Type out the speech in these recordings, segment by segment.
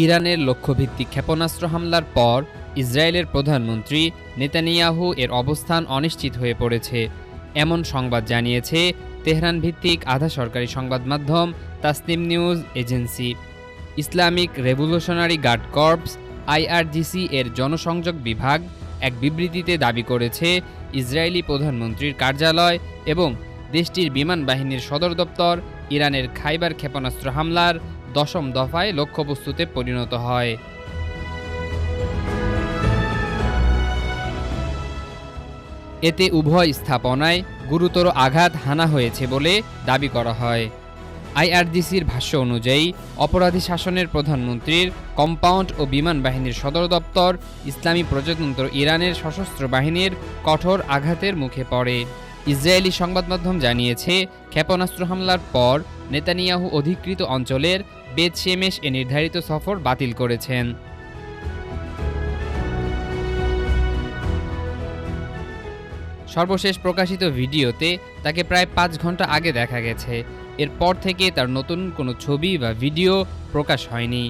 ইরানের লক্ষ্যভিত্তিক ক্ষেপণাস্ত্র হামলার পর ইসরায়েলের প্রধানমন্ত্রী নেতানিয়াহু এর অবস্থান অনিশ্চিত হয়ে পড়েছে, এমন সংবাদ জানিয়েছে তেহরান ভিত্তিক আধা সরকারি সংবাদ মাধ্যম Tasnim News Agency. Islamic Revolutionary Guard Corps IRGC এর জনসংযোগ বিভাগ এক বিবৃতিতে দাবি করেছে, ইসরায়েলি প্রধানমন্ত্রীর কার্যালয় এবং দেশটির বিমান বাহিনীর সদর দপ্তর ইরানের খাইবার ক্ষেপণাস্ত্র হামলার 10ম দফায় লক্ষ্যবস্তুতে পরিণত হয়। এতে উভয় স্থাপনায় গুরুতর আঘাত হানা হয়েছে বলে দাবি করা হয়। আইআরজিসির ভাষ্য অনুযায়ী অপরাধী শাসনের প্রধানমন্ত্রীর কম্পাউন্ড ও বিমান বাহিনীর সদর দপ্তর ইসলামী প্রজাতন্ত্র ইরানের সশস্ত্র বাহিনীর কঠোর আঘাতের মুখে পড়ে। ইসরায়েলি সংবাদ মাধ্যম জানিয়েছে, ক্ষেপণাস্ত্র হামলার পর নেতানিয়াহু অধিকৃত অঞ্চলের বেত শেমেশ এ নির্ধারিত সফর বাতিল করেছেন। সর্বশেষ প্রকাশিত ভিডিওতে তাকে প্রায় 5 ঘন্টা আগে দেখা গেছে। এরপর থেকে তার নতুন কোনো ছবি বা ভিডিও প্রকাশ হয়নি।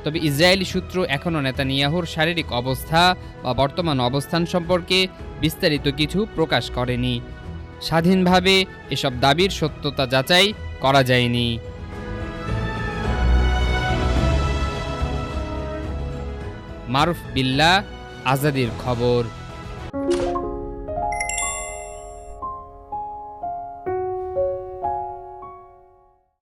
তবে ইসরায়েলি সূত্র এখনও নেতানিয়াহুর শারীরিক অবস্থা বা বর্তমান অবস্থান সম্পর্কে বিস্তারিত কিছু প্রকাশ করেনি। স্বাধীনভাবে এসব দাবির সত্যতা যাচাই করা যায়নি। মারুফ বিল্লাহ, আজাদির খবর।